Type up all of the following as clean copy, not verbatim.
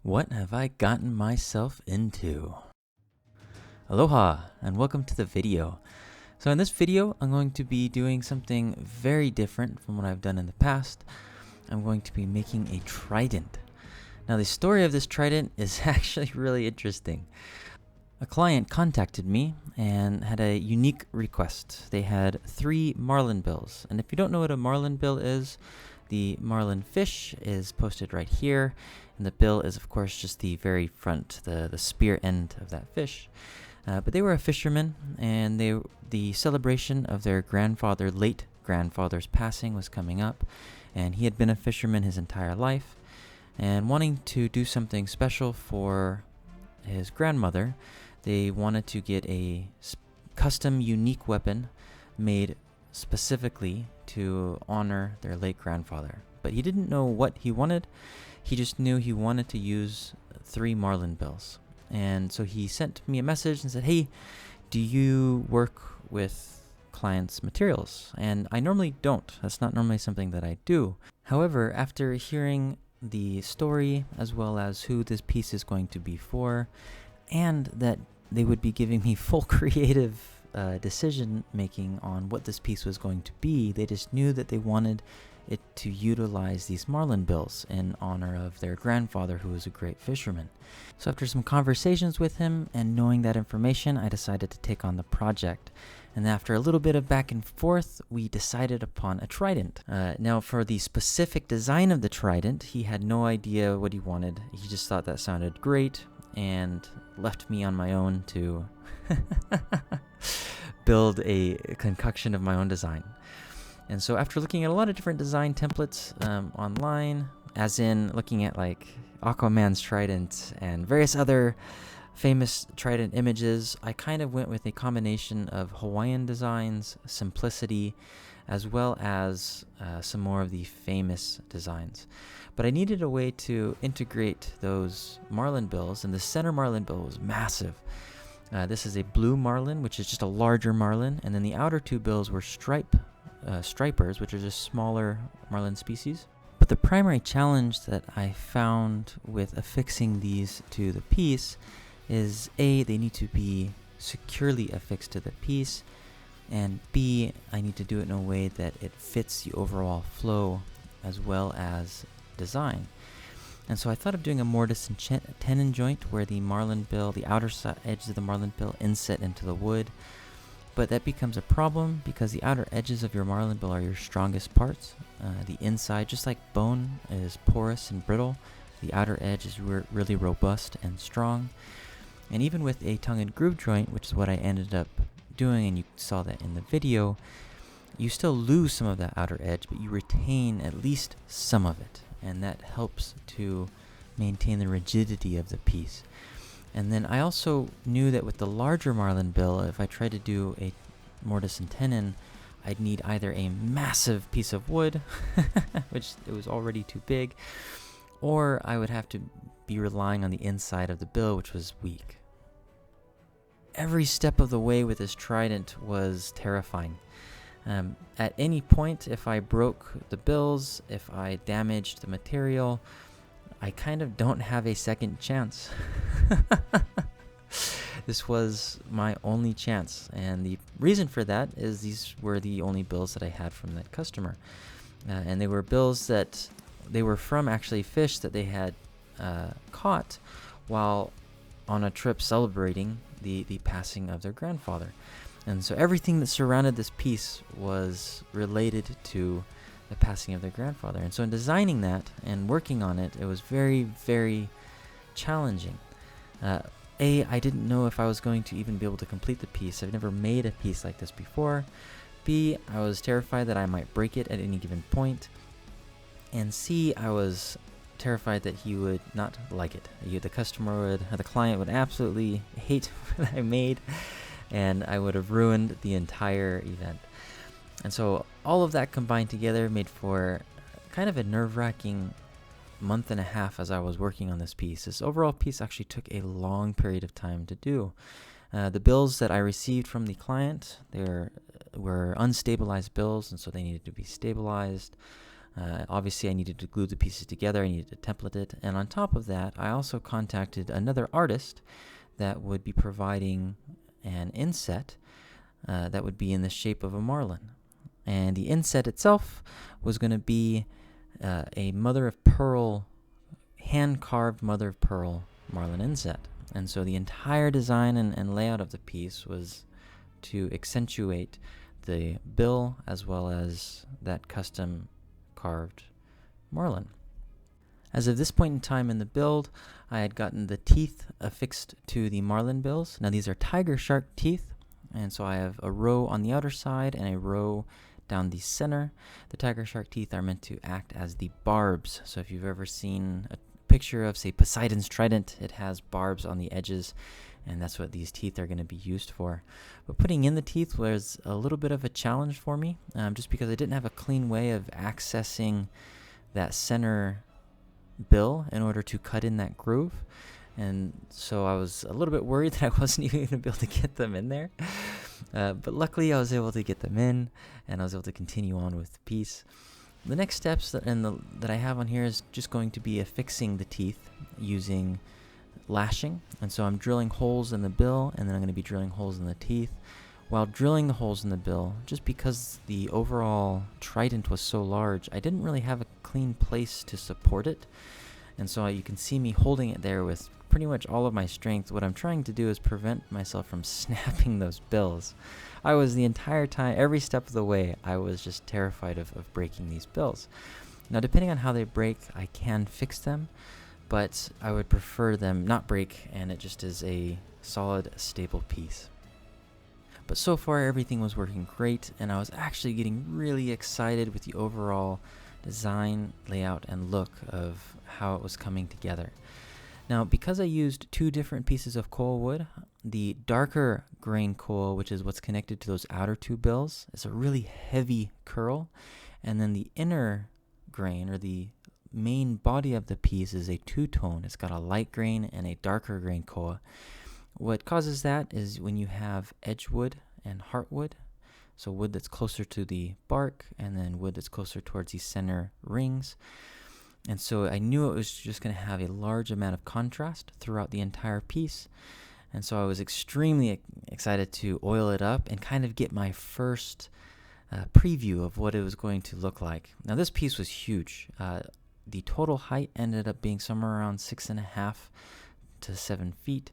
What have I gotten myself into? Aloha and welcome to the video. So in this video, I'm going to be doing something very different from what I've done in the past. I'm going to be making a trident. Now the story of this trident is actually really interesting. A client contacted me and had a unique request. They had 3 Marlin Bills. And if you don't know what a Marlin Bill is, the marlin fish is posted right here. And the bill is, of course, just the very front, the spear end of that fish. But they were a fisherman, and the celebration of their late grandfather's passing was coming up. And he had been a fisherman his entire life. And wanting to do something special for his grandmother, they wanted to get a custom, unique weapon made specifically to honor their late grandfather. But he didn't know what he wanted. He just knew he wanted to use 3 Marlin Bills. And so he sent me a message and said, "Hey, do you work with clients' materials?" And I normally don't. That's not normally something that I do. However, after hearing the story, as well as who this piece is going to be for, and that they would be giving me full creative decision making on what this piece was going to be, they just knew that they wanted it to utilize these Marlin Bills in honor of their grandfather, who was a great fisherman. So after some conversations with him and knowing that information, I decided to take on the project. And after a little bit of back and forth, we decided upon a trident. Now for the specific design of the trident, he had no idea what he wanted. He just thought that sounded great and left me on my own to build a concoction of my own design. And so after looking at a lot of different design templates online, as in looking at like Aquaman's trident and various other famous trident images, I kind of went with a combination of Hawaiian designs, simplicity, as well as some more of the famous designs. But I needed a way to integrate those Marlin Bills, and the center Marlin Bill was massive. This is a blue marlin, which is just a larger marlin, and then the outer 2 bills were stripers, which are just smaller marlin species. But the primary challenge that I found with affixing these to the piece is A, they need to be securely affixed to the piece, and B, I need to do it in a way that it fits the overall flow as well as design. And so I thought of doing a mortise and tenon joint where the Marlin Bill, the outer edges of the Marlin Bill inset into the wood. But that becomes a problem because the outer edges of your Marlin Bill are your strongest parts. The inside, just like bone, is porous and brittle. The outer edge is really robust and strong. And even with a tongue and groove joint, which is what I ended up doing, and you saw that in the video, you still lose some of that outer edge, but you retain at least some of it. And that helps to maintain the rigidity of the piece. And then I also knew that with the larger Marlin Bill, if I tried to do a mortise and tenon, I'd need either a massive piece of wood, which it was already too big, or I would have to be relying on the inside of the bill, which was weak. Every step of the way with this trident was terrifying. At any point, if I broke the bills, if I damaged the material, I kind of don't have a second chance. This was my only chance, and the reason for that is these were the only bills that I had from that customer. And they were bills that they were from actually fish that they had caught while on a trip celebrating the passing of their grandfather. And so everything that surrounded this piece was related to the passing of their grandfather. And so in designing that and working on it, it was very, very challenging. I didn't know if I was going to even be able to complete the piece. I've never made a piece like this before. B, I was terrified that I might break it at any given point. And C, I was terrified that he would not like it. The client would absolutely hate what I made, and I would have ruined the entire event. And so all of that combined together made for kind of a nerve-wracking month and a half as I was working on this piece. This overall piece actually took a long period of time to do. The bills that I received from the client, were unstabilized bills, and so they needed to be stabilized. Obviously, I needed to glue the pieces together. I needed to template it. And on top of that, I also contacted another artist that would be providing an inset that would be in the shape of a marlin. And the inset itself was going to be a mother of pearl, hand-carved mother of pearl marlin inset. And so the entire design and layout of the piece was to accentuate the bill as well as that custom carved marlin. As of this point in time in the build, I had gotten the teeth affixed to the Marlin bills. Now these are tiger shark teeth, and so I have a row on the outer side and a row down the center. The tiger shark teeth are meant to act as the barbs. So if you've ever seen a picture of, say, Poseidon's trident, it has barbs on the edges, and that's what these teeth are going to be used for. But putting in the teeth was a little bit of a challenge for me, just because I didn't have a clean way of accessing that center bill in order to cut in that groove. And so I was a little bit worried that I wasn't even going to be able to get them in there. But luckily I was able to get them in, and I was able to continue on with the piece. The next steps that I have on here is just going to be affixing the teeth using lashing. And so I'm drilling holes in the bill, and then I'm going to be drilling holes in the teeth. While drilling the holes in the bill, just because the overall trident was so large, I didn't really have a clean place to support it. And so you can see me holding it there with pretty much all of my strength. What I'm trying to do is prevent myself from snapping those bills. I was the entire time, every step of the way, I was just terrified of breaking these bills. Now, depending on how they break, I can fix them, but I would prefer them not break and it just is a solid, stable piece. But so far, everything was working great, and I was actually getting really excited with the overall design, layout, and look of how it was coming together. Now, because I used two different pieces of koa wood, the darker grain koa, which is what's connected to those outer two bills, is a really heavy curl, and then the inner grain, or the main body of the piece, is a two-tone. It's got a light grain and a darker grain koa. What causes that is when you have edge wood and heartwood, so wood that's closer to the bark and then wood that's closer towards the center rings. And so I knew it was just going to have a large amount of contrast throughout the entire piece. And so I was extremely excited to oil it up and kind of get my first preview of what it was going to look like. Now this piece was huge. The total height ended up being somewhere around 6.5 to 7 feet.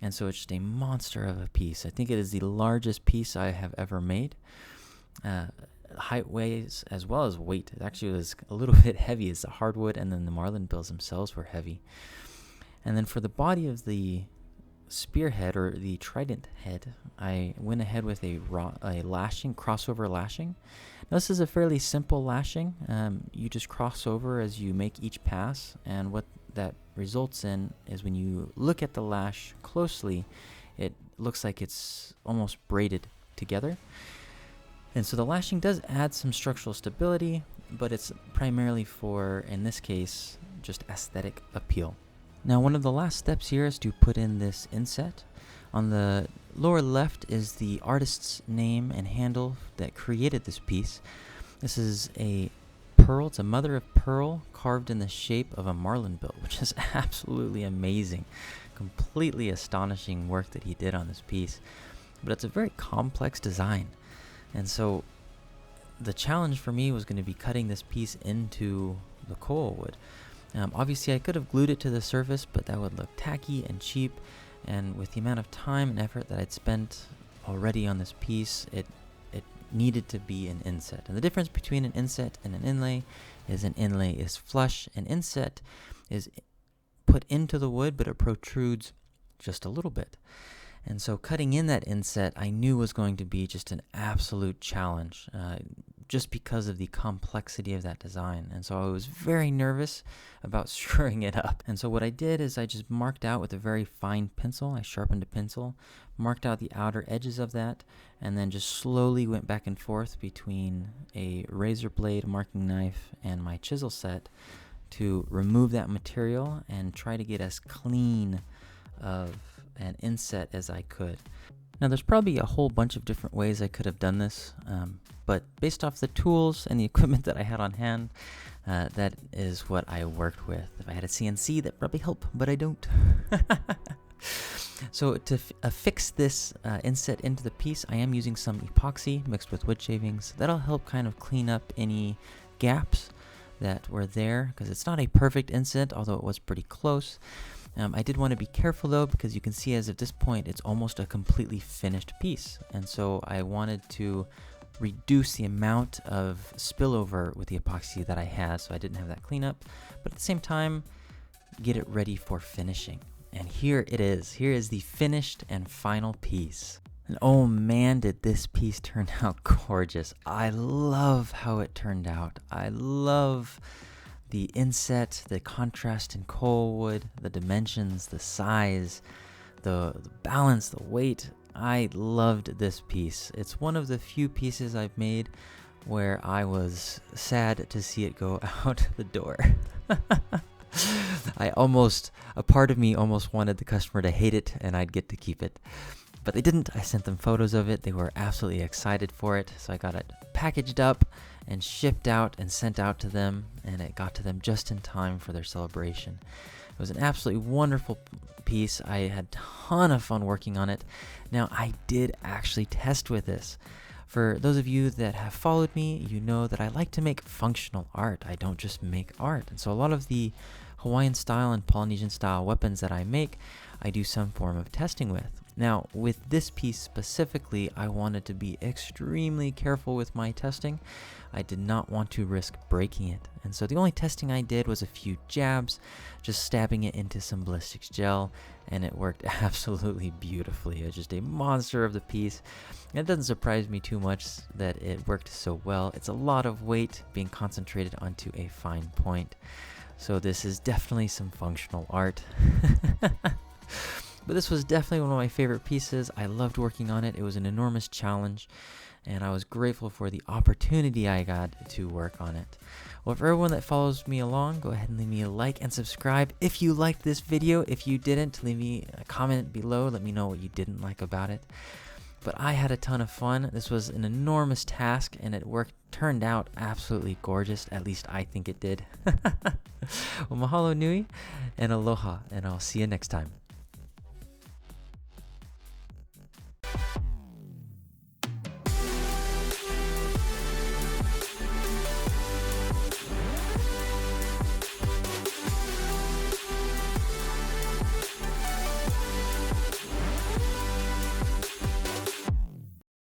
And so it's just a monster of a piece. I think it is the largest piece I have ever made. Height ways as well as weight. It actually was a little bit heavy as the hardwood, and then the marlin bills themselves were heavy. And then for the body of the spearhead, or the trident head, I went ahead with a lashing, crossover lashing. Now this is a fairly simple lashing. You just cross over as you make each pass, and what that results in is when you look at the lash closely, it looks like it's almost braided together. And so the lashing does add some structural stability, but it's primarily for, in this case, just aesthetic appeal. Now, one of the last steps here is to put in this inset. On the lower left is the artist's name and handle that created this piece. This is a pearl. It's a mother of pearl carved in the shape of a marlin bill, which is absolutely amazing. Completely astonishing work that he did on this piece. But it's a very complex design. And so the challenge for me was going to be cutting this piece into the koa wood. Obviously, I could have glued it to the surface, but that would look tacky and cheap. And with the amount of time and effort that I'd spent already on this piece, it needed to be an inset. And the difference between an inset and an inlay is flush. An inset is put into the wood, but it protrudes just a little bit. And so cutting in that inset, I knew was going to be just an absolute challenge, just because of the complexity of that design. And so I was very nervous about screwing it up. And so what I did is I just marked out with a very fine pencil. I sharpened a pencil, marked out the outer edges of that, and then just slowly went back and forth between a razor blade, marking knife, and my chisel set to remove that material and try to get as clean of an inset as I could. Now there's probably a whole bunch of different ways I could have done this, but based off the tools and the equipment that I had on hand, that is what I worked with. If I had a CNC, that'd probably help, but I don't. So to affix this inset into the piece, I am using some epoxy mixed with wood shavings. That'll help kind of clean up any gaps that were there, because it's not a perfect inset, although it was pretty close. I did want to be careful though, because you can see as of this point it's almost a completely finished piece, and so I wanted to reduce the amount of spillover with the epoxy that I had, so I didn't have that cleanup, but at the same time get it ready for finishing. And here it is. Here is the finished and final piece. And oh man, did this piece turn out gorgeous. I love how it turned out. I love the inset, the contrast in koa wood, the dimensions, the size, the balance, the weight. I loved this piece. It's one of the few pieces I've made where I was sad to see it go out the door. A part of me almost wanted the customer to hate it and I'd get to keep it. But they didn't. I sent them photos of it. They were absolutely excited for it. So I got it packaged up and shipped out and sent out to them, and it got to them just in time for their celebration. It was an absolutely wonderful piece. I had a ton of fun working on it. Now, I did actually test with this. For those of you that have followed me, you know that I like to make functional art. I don't just make art. And so a lot of the Hawaiian style and Polynesian style weapons that I make, I do some form of testing with. Now, with this piece specifically, I wanted to be extremely careful with my testing. I did not want to risk breaking it. And so the only testing I did was a few jabs, just stabbing it into some ballistics gel, and it worked absolutely beautifully. It was just a monster of the piece. And it doesn't surprise me too much that it worked so well. It's a lot of weight being concentrated onto a fine point. So this is definitely some functional art. But this was definitely one of my favorite pieces. I loved working on it. It was an enormous challenge, and I was grateful for the opportunity I got to work on it. Well, for everyone that follows me along, go ahead and leave me a like and subscribe if you liked this video. If you didn't, leave me a comment below. Let me know what you didn't like about it. But I had a ton of fun. This was an enormous task, and it turned out absolutely gorgeous. At least I think it did. Well, mahalo nui and aloha, and I'll see you next time.